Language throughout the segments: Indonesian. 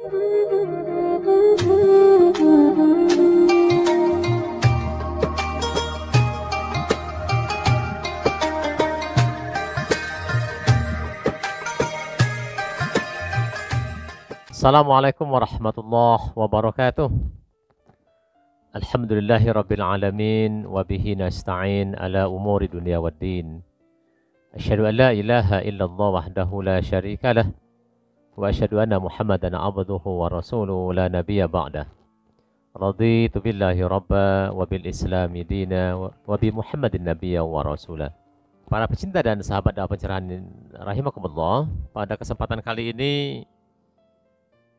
Assalamualaikum warahmatullahi wabarakatuh. Alhamdulillahi rabbil alamin wa bihi nasta'in ala umuri dunya waddin. Asyhadu an la ilaha illallah wahdahu la syarika lah wa asyhadu anna Muhammadan abduhu wa rasuluhu la nabiyya ba'dah. Raditu billahi rabba wa bil islami dina wa bi Muhammadin nabiyya wa rasulah. Para pecinta dan sahabat dakwah pencerahan rahimakumullah, pada kesempatan kali ini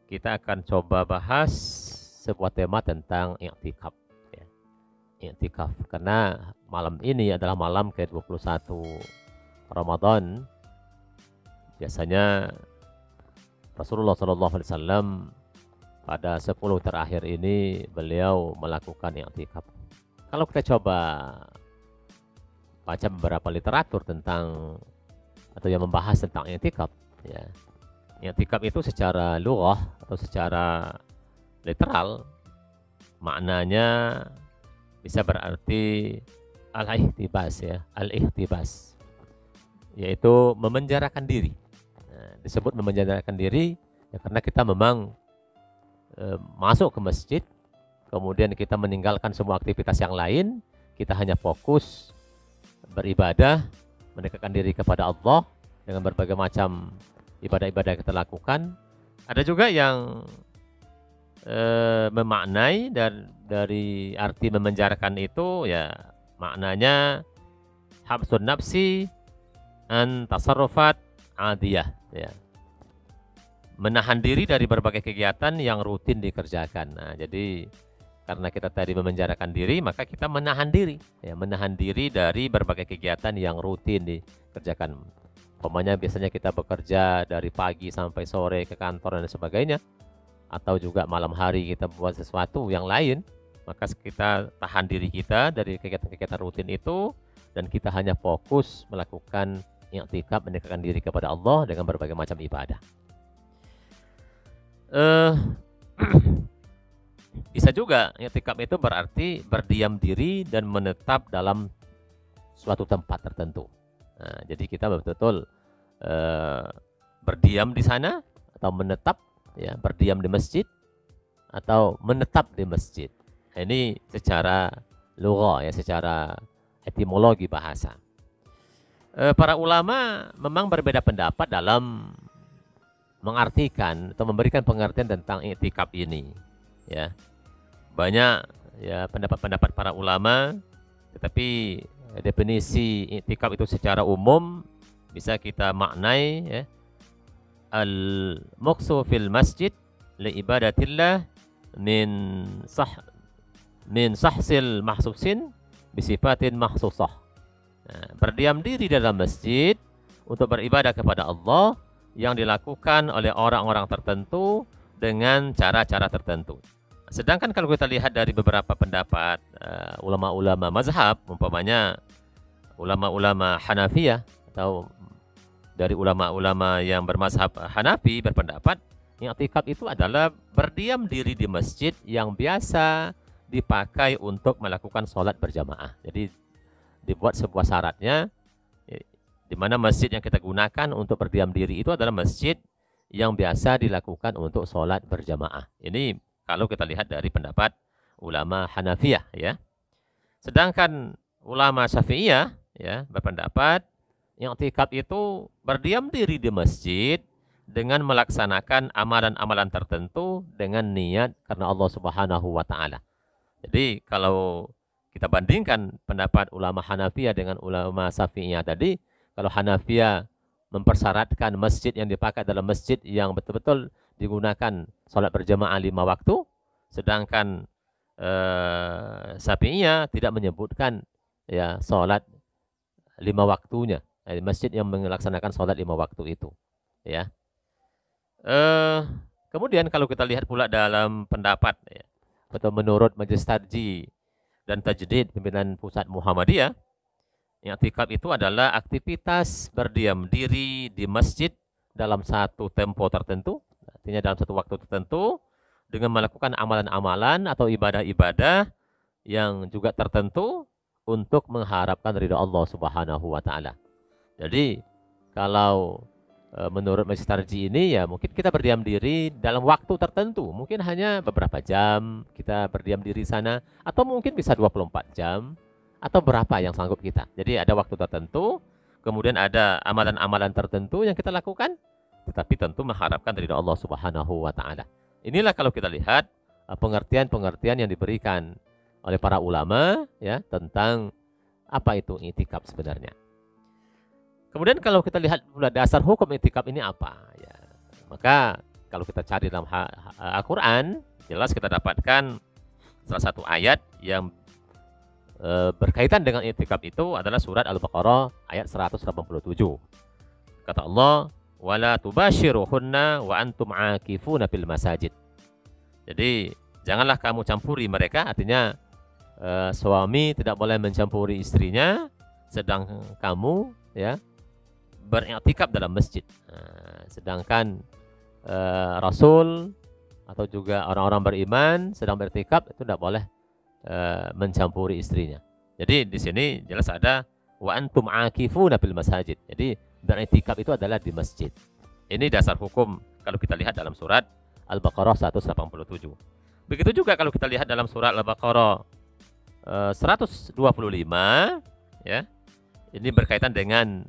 kita akan coba bahas sebuah tema tentang i'tikaf. Ya. I'tikaf, karena malam ini adalah malam ke-21 Ramadan. Biasanya Rasulullah SAW pada 10 terakhir ini beliau melakukan i'tikaf. Kalau kita coba baca beberapa literatur tentang atau yang membahas tentang i'tikaf, ya. I'tikaf itu secara lughah atau secara literal maknanya bisa berarti al-ihtibas, ya, al-ihtibas, yaitu memenjarakan diri. Nah, disebut memenjarakan diri ya karena kita memang masuk ke masjid, kemudian kita meninggalkan semua aktivitas yang lain, kita hanya fokus beribadah, mendekatkan diri kepada Allah dengan berbagai macam ibadah-ibadah yang kita lakukan. Ada juga yang memaknai dari arti memenjarakan itu, ya maknanya habsun nafsi an tasarrufat adiyah, ya, menahan diri dari berbagai kegiatan yang rutin dikerjakan. Nah, jadi karena kita tadi memenjarakan diri, maka kita menahan diri, ya, menahan diri dari berbagai kegiatan yang rutin dikerjakan. Umpamanya biasanya kita bekerja dari pagi sampai sore ke kantor dan sebagainya, atau juga malam hari kita buat sesuatu yang lain, maka kita tahan diri kita dari kegiatan-kegiatan rutin itu dan kita hanya fokus melakukan i'tikaf, mendekatkan diri kepada Allah dengan berbagai macam ibadah. Bisa juga i'tikaf itu berarti berdiam diri dan menetap dalam suatu tempat tertentu. Nah, jadi kita betul-betul berdiam di sana atau menetap, ya, berdiam di masjid atau menetap di masjid. Nah, ini secara lughah, ya, secara etimologi bahasa. Para ulama memang berbeda pendapat dalam mengartikan atau memberikan pengertian tentang i'tikaf ini, ya. Banyak, ya, pendapat-pendapat para ulama, tetapi definisi i'tikaf itu secara umum bisa kita maknai, ya, al-muqsu fil masjid li ibadatillah min sahsil mahsusin bisifatin mahsusah. Nah, berdiam diri dalam masjid untuk beribadah kepada Allah yang dilakukan oleh orang-orang tertentu dengan cara-cara tertentu. Sedangkan kalau kita lihat dari beberapa pendapat ulama-ulama mazhab, umpamanya ulama-ulama Hanafiyah atau dari ulama-ulama yang bermazhab Hanafi berpendapat i'tikaf itu adalah berdiam diri di masjid yang biasa dipakai untuk melakukan sholat berjamaah. Jadi dibuat sebuah syaratnya, di mana masjid yang kita gunakan untuk berdiam diri itu adalah masjid yang biasa dilakukan untuk sholat berjamaah. Ini kalau kita lihat dari pendapat ulama Hanafiyah, ya. Sedangkan ulama Syafi'iyah, ya, berpendapat i'tikaf itu berdiam diri di masjid dengan melaksanakan amalan-amalan tertentu dengan niat karena Allah Subhanahu wa taala. Jadi kalau kita bandingkan pendapat ulama Hanafiyah dengan ulama Syafi'iyah tadi, kalau Hanafiyah mempersyaratkan masjid yang dipakai adalah masjid yang betul-betul digunakan sholat berjamaah 5 waktu, sedangkan Syafi'iyah tidak menyebutkan, ya, sholat 5 waktunya, masjid yang melaksanakan sholat 5 waktu itu, ya. Kemudian kalau kita lihat pula dalam pendapat, ya, atau menurut Majelis Tarjih dan Tajdid pimpinan pusat Muhammadiyah, i'tikaf itu adalah aktivitas berdiam diri di masjid dalam satu tempo tertentu, Artinya dalam satu waktu tertentu dengan melakukan amalan-amalan atau ibadah-ibadah yang juga tertentu untuk mengharapkan ridha Allah Subhanahu wa taala. Jadi kalau menurut Masjid Tarji ini ya mungkin kita berdiam diri dalam waktu tertentu, mungkin hanya beberapa jam kita berdiam diri sana, atau mungkin bisa 24 jam atau berapa yang sanggup kita. Jadi ada waktu tertentu, kemudian ada amalan-amalan tertentu yang kita lakukan, tetapi tentu mengharapkan ridha Allah Subhanahu wa taala. Inilah kalau kita lihat pengertian-pengertian yang diberikan oleh para ulama ya tentang apa itu i'tikaf sebenarnya. Kemudian kalau kita lihat pula dasar hukum i'tikaf ini apa ya. Maka kalau kita cari dalam Al-Qur'an, jelas kita dapatkan salah satu ayat yang berkaitan dengan i'tikaf itu adalah surat Al-Baqarah ayat 187. Kata Allah, "Wala tubashiruhunna wa antum 'akifuna fil masajid." Jadi, janganlah kamu campuri mereka, artinya suami tidak boleh mencampuri istrinya sedang kamu ya beriktikaf dalam masjid. Sedangkan Rasul atau juga orang-orang beriman sedang beriktikaf itu tidak boleh mencampuri istrinya. Jadi di sini jelas ada wa antum akifuna fil masajid. Jadi beriktikaf itu adalah di masjid. Ini dasar hukum kalau kita lihat dalam surat Al-Baqarah 187. Begitu juga kalau kita lihat dalam surat Al-Baqarah 125 ya. Ini berkaitan dengan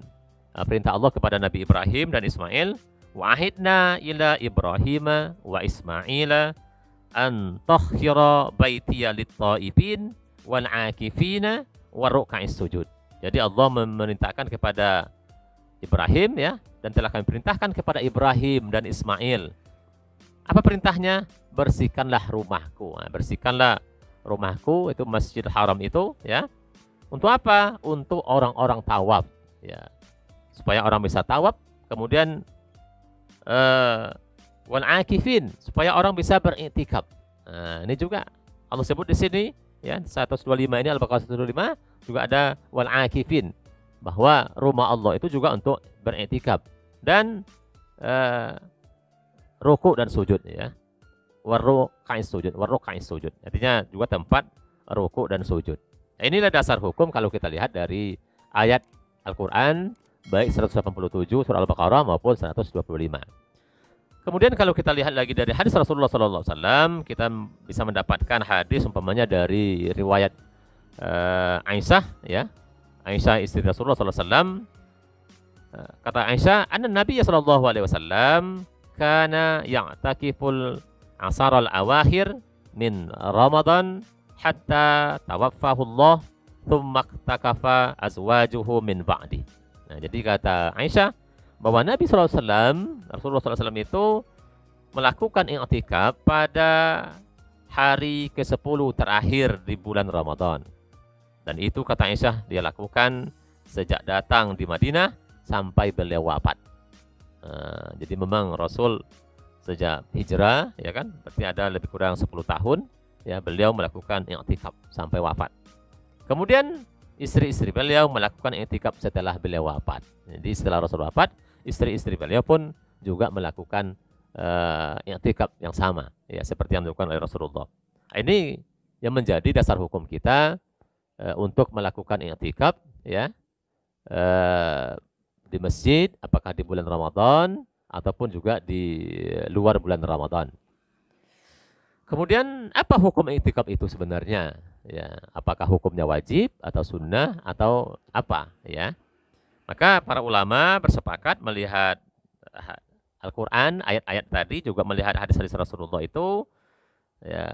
perintah Allah kepada Nabi Ibrahim dan Ismail, wa ahidna ila Ibrahim wa Ismail an tahhira baitiya lit-taifin wal 'akifina waruk'is sujud. Jadi Allah memerintahkan kepada Ibrahim ya, dan telah kami perintahkan kepada Ibrahim dan Ismail. Apa perintahnya? Bersihkanlah rumahku. Bersihkanlah rumahku, itu Masjidil Haram itu ya. Untuk apa? Untuk orang-orang tawaf ya. Supaya orang bisa tawaf, kemudian wal akifin, supaya orang bisa beriktikaf. Nah, ini juga Allah sebut di sini ya 125 ini Al-Baqarah 125 juga ada wal akifin, bahwa rumah Allah itu juga untuk beriktikaf dan rukuk dan sujud ya. Waruk'is sujud. Artinya juga tempat rukuk dan sujud. Nah, inilah dasar hukum kalau kita lihat dari ayat Al-Qur'an baik 187 surah Al-Baqarah maupun 125. Kemudian kalau kita lihat lagi dari hadis Rasulullah SAW, kita bisa mendapatkan hadis umpamanya dari riwayat Aisyah ya. Aisyah istri Rasulullah SAW. Kata Aisyah, "Anna Nabi sallallahu alaihi wasallam kana ya'takiful asar al-awakhir min Ramadan hatta tawaffahu Allah thumma iktakafa azwajuhu min ba'di." Nah, jadi kata Aisyah bahwa Nabi SAW, Rasulullah SAW itu melakukan i'tikaf pada hari ke-10 terakhir di bulan Ramadan. Dan itu kata Aisyah dia lakukan sejak datang di Madinah sampai beliau wafat. Jadi memang Rasul sejak hijrah ya kan, berarti ada lebih kurang 10 tahun ya beliau melakukan i'tikaf sampai wafat. Kemudian istri-istri beliau melakukan i'tikaf setelah beliau wafat. Jadi setelah Rasul wafat, istri-istri beliau pun juga melakukan i'tikaf yang sama ya seperti yang dilakukan oleh Rasulullah. Ini yang menjadi dasar hukum kita untuk melakukan i'tikaf ya di masjid, apakah di bulan Ramadan ataupun juga di luar bulan Ramadan. Kemudian apa hukum i'tikaf itu sebenarnya? Ya, apakah hukumnya wajib atau sunnah atau apa? Ya, maka para ulama bersepakat melihat Al-Quran, ayat-ayat tadi juga melihat hadis-hadis Rasulullah itu. Ya,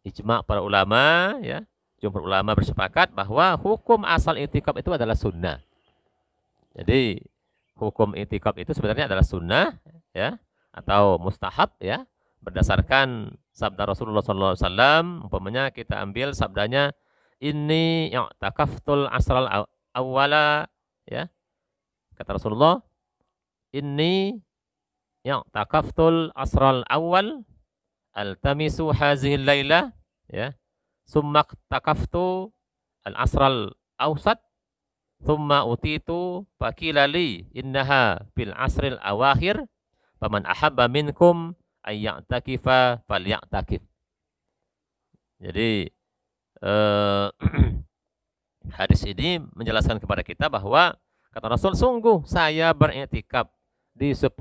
ijma' para ulama, ya, jumhur ulama bersepakat bahwa hukum asal i'tikaf itu adalah sunnah. Jadi hukum i'tikaf itu sebenarnya adalah sunnah, ya, atau mustahab, ya. Berdasarkan sabda Rasulullah SAW, umpamanya kita ambil sabdanya, inni i'takaftul asral awwala, ya. Kata Rasulullah, inni i'takaftul asral awwal, altamisu hazihil laylah, ya. Summa i'takaftu al-asral awsat, thumma utitu fakilali innaha fil asril awakhir, faman ahabba minkum ayya'takifa falya'takif. Jadi hadis ini menjelaskan kepada kita bahwa kata Rasul, sungguh saya beriktikaf di 10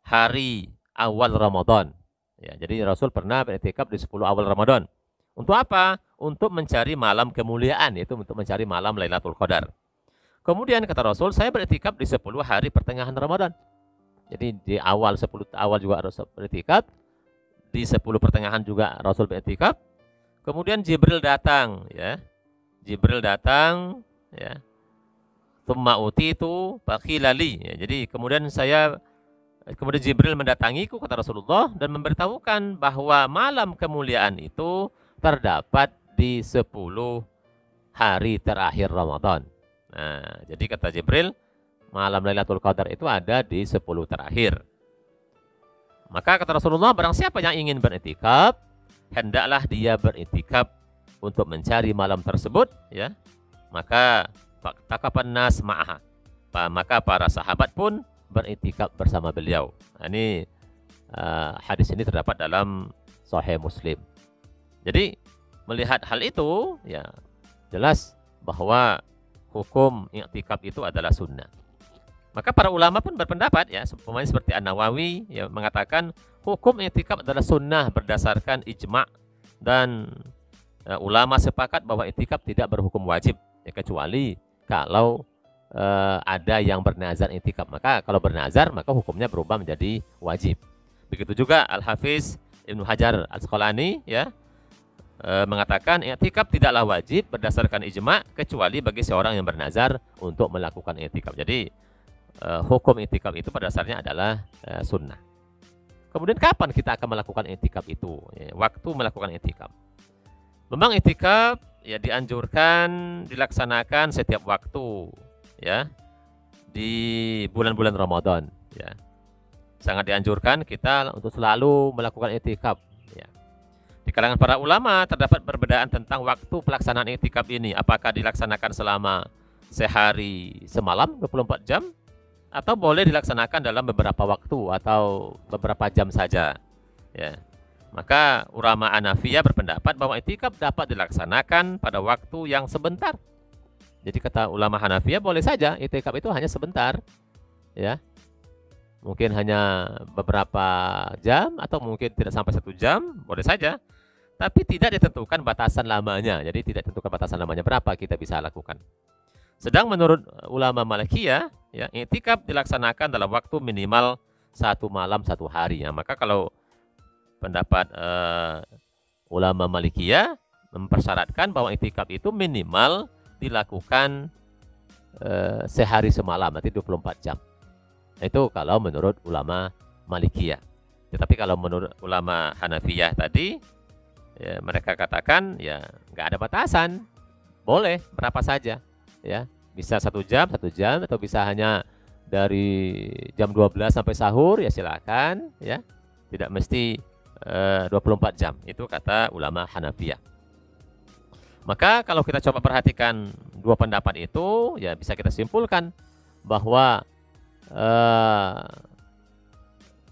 hari awal Ramadan. Ya, jadi Rasul pernah beriktikaf di 10 awal Ramadan. Untuk apa? Untuk mencari malam kemuliaan, yaitu untuk mencari malam Lailatul Qadar. Kemudian kata Rasul, saya beriktikaf di 10 hari pertengahan Ramadan. Jadi di awal 10 awal juga Rasul beriktikaf, di 10 pertengahan juga Rasul beriktikaf. Kemudian Jibril datang, ya. Jibril datang, ya. Tsumma utitu faqilali. Ya, jadi kemudian Jibril mendatangiku, kata Rasulullah, dan memberitahukan bahwa malam kemuliaan itu terdapat di 10 hari terakhir Ramadan. Nah, jadi kata Jibril, malam Lailatul Qadar itu ada di 10 terakhir. Maka kata Rasulullah, barang siapa yang ingin beriktikaf, hendaklah dia beriktikaf untuk mencari malam tersebut, ya. Maka takapan nas ma'aha. Maka para sahabat pun beriktikaf bersama beliau. Nah, ini hadis ini terdapat dalam Sahih Muslim. Jadi melihat hal itu, ya jelas bahwa hukum iktikaf itu adalah sunnah. Maka para ulama pun berpendapat, ya, seperti An-Nawawi, ya, mengatakan hukum iktikaf adalah sunnah berdasarkan ijma' dan ulama sepakat bahwa iktikaf tidak berhukum wajib, ya, kecuali kalau ada yang bernazar iktikaf. Maka kalau bernazar, maka hukumnya berubah menjadi wajib. Begitu juga Al-Hafiz Ibnu Hajar Al-Asqalani, ya, mengatakan iktikaf tidaklah wajib berdasarkan ijma' kecuali bagi seorang yang bernazar untuk melakukan iktikaf. Jadi hukum iktikaf itu pada dasarnya adalah sunnah. Kemudian kapan kita akan melakukan iktikaf itu? Ya, waktu melakukan iktikaf. Memang iktikaf, ya, dianjurkan dilaksanakan setiap waktu, ya, di bulan-bulan Ramadan, ya. Sangat dianjurkan kita untuk selalu melakukan iktikaf, ya. Di kalangan para ulama terdapat perbedaan tentang waktu pelaksanaan iktikaf ini, apakah dilaksanakan selama sehari semalam 24 jam atau boleh dilaksanakan dalam beberapa waktu atau beberapa jam saja, ya. Maka ulama Hanafiyah berpendapat bahwa iktikaf dapat dilaksanakan pada waktu yang sebentar. Jadi kata ulama Hanafiyah, boleh saja iktikaf itu hanya sebentar, ya. Mungkin hanya beberapa jam atau mungkin tidak sampai 1 jam, boleh saja. Tapi tidak ditentukan batasan lamanya. Jadi tidak ditentukan batasan lamanya berapa kita bisa lakukan. Sedang menurut ulama Malikiyah, ya, iktikaf dilaksanakan dalam waktu minimal 1 malam 1 hari. Ya, maka kalau pendapat ulama Malikiyah mempersyaratkan bahwa iktikaf itu minimal dilakukan sehari semalam, berarti 24 jam. Itu kalau menurut ulama Malikiyah. Tetapi kalau menurut ulama Hanafiyah tadi, ya, mereka katakan, ya, nggak ada batasan, boleh berapa saja, ya, bisa 1 jam, 1 jam, atau bisa hanya dari jam 12 sampai sahur, ya silakan, ya, tidak mesti 24 jam. Itu kata ulama Hanafiyah. Maka kalau kita coba perhatikan dua pendapat itu, ya bisa kita simpulkan bahwa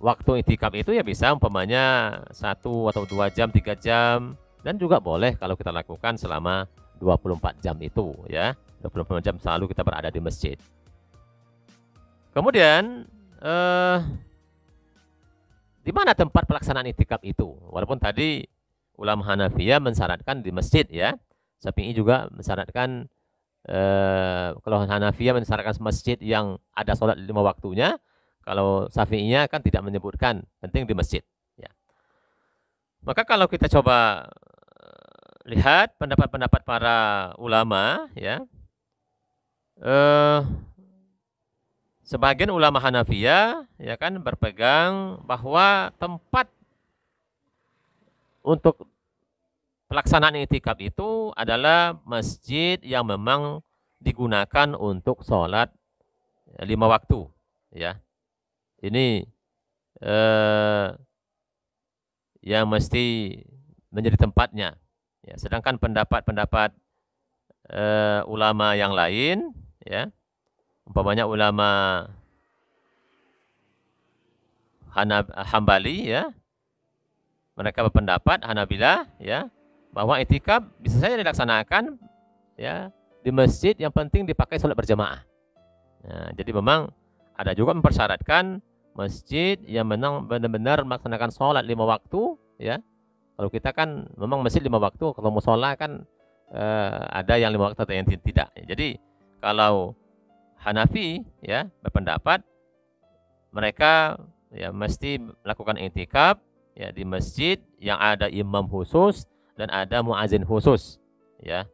waktu iktikaf itu ya bisa umpamanya 1 atau 2 jam, 3 jam, dan juga boleh kalau kita lakukan selama 24 jam itu, ya. 24 jam selalu kita berada di masjid. Kemudian di mana tempat pelaksanaan iktikaf itu? Walaupun tadi ulama Hanafiyah mensyaratkan di masjid, ya. Syafi'i juga mensyaratkan, kalau Hanafiyah mensyaratkan masjid yang ada sholat 5 waktunya. Kalau Syafi'inya kan tidak menyebutkan, penting di masjid, ya. Maka kalau kita coba lihat pendapat-pendapat para ulama, ya, sebagian ulama Hanafiyah, ya kan, berpegang bahwa tempat untuk pelaksanaan iktikaf itu adalah masjid yang memang digunakan untuk sholat 5 waktu, ya. Ini yang mesti menjadi tempatnya, ya. Sedangkan pendapat-pendapat ulama yang lain, ya, umpamanya ulama Hambali ya, mereka berpendapat Hanabilah ya, bahwa itikaf bisa saja dilaksanakan ya di masjid, yang penting dipakai sholat berjamaah. Nah, jadi memang ada juga mempersyaratkan masjid yang memang benar-benar melaksanakan sholat 5 waktu ya. Kalau kita kan memang masjid 5 waktu, kalau musola kan ada yang 5 waktu atau yang tidak. Jadi kalau Hanafi ya berpendapat mereka ya mesti melakukan i'tikaf ya di masjid yang ada imam khusus dan ada muazin khusus ya,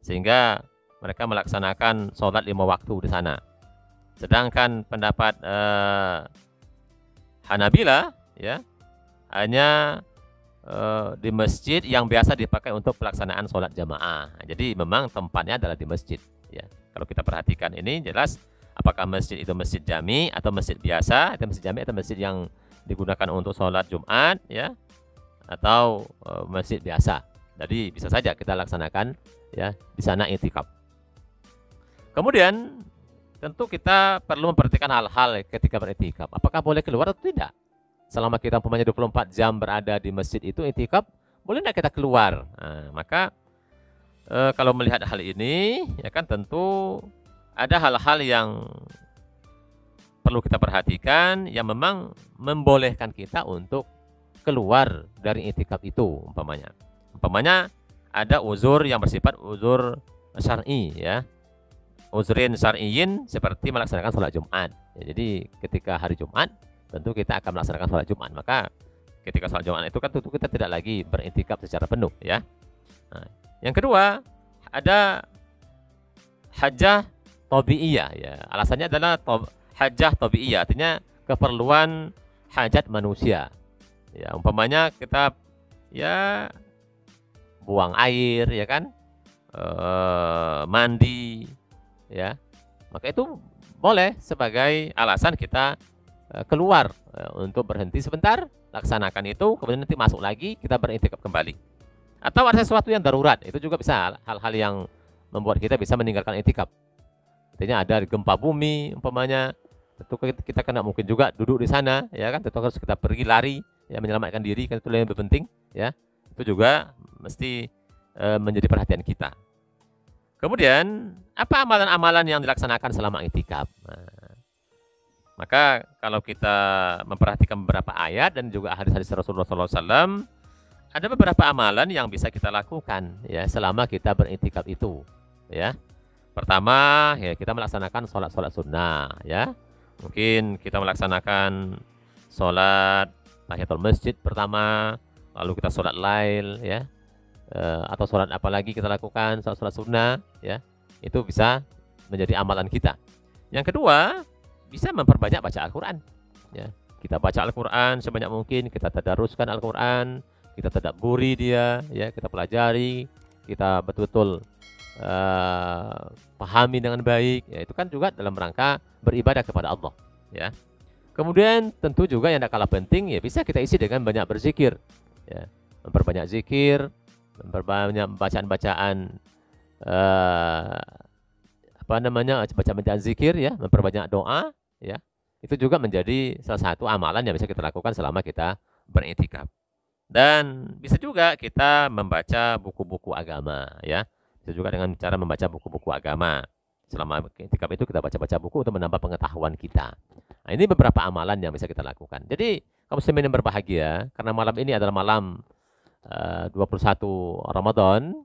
sehingga mereka melaksanakan sholat 5 waktu di sana. Sedangkan pendapat Hanabila ya hanya di masjid yang biasa dipakai untuk pelaksanaan sholat jamaah. Jadi memang tempatnya adalah di masjid ya. Kalau kita perhatikan ini jelas apakah masjid itu masjid jami atau masjid biasa, atau masjid jami atau masjid yang digunakan untuk sholat Jumat ya, atau masjid biasa. Jadi bisa saja kita laksanakan ya di sana i'tikaf. Kemudian tentu kita perlu memperhatikan hal-hal ketika beriktikaf. Apakah boleh keluar atau tidak? Selama kita umpamanya 24 jam berada di masjid itu i'tikaf, boleh tidak kita keluar? Nah, maka kalau melihat hal ini ya kan tentu ada hal-hal yang perlu kita perhatikan yang memang membolehkan kita untuk keluar dari i'tikaf itu umpamanya. Umpamanya ada uzur yang bersifat uzur syar'i ya. Uzrin syar'iyyin seperti melaksanakan sholat Jumat. Ya, jadi ketika hari Jumat tentu kita akan melaksanakan sholat Jumat. Maka ketika sholat Jumat itu kan tentu kita tidak lagi beriktikaf secara penuh ya. Nah, yang kedua ada hajah tabi'iyah ya. Alasannya adalah hajah tabi'iyah, artinya keperluan hajat manusia. Ya, umpamanya kita ya buang air ya kan, mandi ya, maka itu boleh sebagai alasan kita keluar untuk berhenti sebentar, laksanakan itu, kemudian nanti masuk lagi kita beriktikaf kembali. Atau ada sesuatu yang darurat, itu juga bisa hal-hal yang membuat kita bisa meninggalkan i'tikaf. Artinya ada gempa bumi umpamanya, tentu kita kena mungkin juga duduk di sana ya kan, tentu harus kita pergi lari ya menyelamatkan diri, kan itu yang lebih penting ya. Itu juga mesti menjadi perhatian kita. Kemudian apa amalan-amalan yang dilaksanakan selama i'tikaf? Nah, maka kalau kita memperhatikan beberapa ayat dan juga hadis-hadis Rasulullah SAW, ada beberapa amalan yang bisa kita lakukan ya selama kita beriktikaf itu ya. Pertama ya kita melaksanakan sholat sunnah ya. Mungkin kita melaksanakan sholat tahiyatul masjid pertama, lalu kita sholat lail ya, atau sholat apa lagi kita lakukan, sholat sunnah ya. Itu bisa menjadi amalan kita. Yang kedua, bisa memperbanyak baca Al-Quran ya. Kita baca Al-Quran sebanyak mungkin, kita tadaruskan Al-Quran, kita tadabburi dia ya, kita pelajari, kita betul-betul pahami dengan baik ya. Itu kan juga dalam rangka beribadah kepada Allah ya. Kemudian tentu juga yang tidak kalah penting ya, bisa kita isi dengan banyak berzikir ya, memperbanyak zikir, memperbanyak bacaan-bacaan bacaan zikir ya, memperbanyak doa ya. Itu juga menjadi salah satu amalan yang bisa kita lakukan selama kita beriktikaf. Dan bisa juga kita membaca buku-buku agama ya. Bisa juga dengan cara membaca buku-buku agama. Selama i'tikaf itu kita baca-baca buku untuk menambah pengetahuan kita. Nah, ini beberapa amalan yang bisa kita lakukan. Jadi kaum muslimin yang berbahagia, karena malam ini adalah malam 21 Ramadan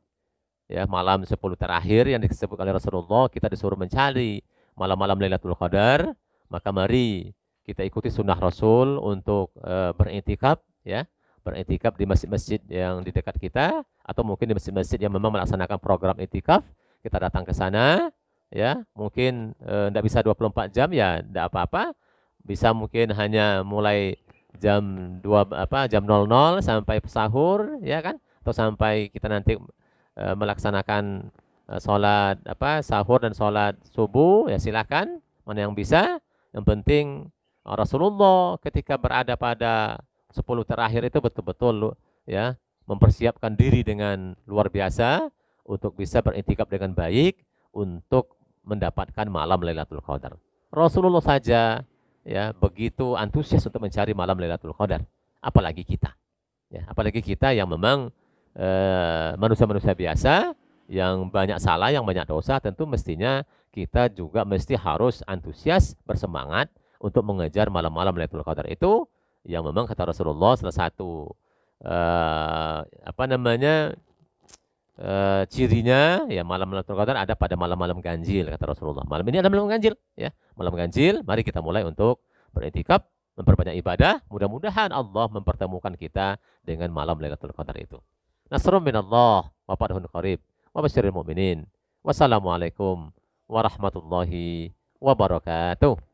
ya, malam 10 terakhir yang disebut oleh Rasulullah, kita disuruh mencari malam-malam Lailatul Qadar. Maka mari kita ikuti sunnah Rasul untuk beriktikaf ya. Beriktikaf di masjid-masjid yang di dekat kita, atau mungkin di masjid-masjid yang memang melaksanakan program iktikaf, kita datang ke sana ya. Mungkin tidak bisa 24 jam ya, tidak apa-apa. Bisa mungkin hanya mulai jam 00 sampai sahur ya kan, atau sampai kita nanti melaksanakan sholat sahur dan sholat subuh ya, silakan mana yang bisa. Yang penting Rasulullah ketika berada pada 10 terakhir itu betul-betul ya mempersiapkan diri dengan luar biasa untuk bisa beriktikaf dengan baik untuk mendapatkan malam Lailatul Qadar. Rasulullah saja ya begitu antusias untuk mencari malam Lailatul Qadar. Apalagi kita. Ya, apalagi kita yang memang manusia-manusia biasa yang banyak salah, yang banyak dosa, tentu mestinya kita juga mesti harus antusias, bersemangat untuk mengejar malam-malam Lailatul Qadar itu yang memang kata Rasulullah salah satu apa namanya cirinya ya malam Lailatul Qadar ada pada malam-malam ganjil kata Rasulullah. Malam ini adalah malam ganjil ya. Malam ganjil, mari kita mulai untuk beriktikaf, memperbanyak ibadah. Mudah-mudahan Allah mempertemukan kita dengan malam Lailatul Qadar itu. Nasrun minallah wa fathun qarib wa basyiril mu'minin. Wassalamualaikum warahmatullahi wabarakatuh.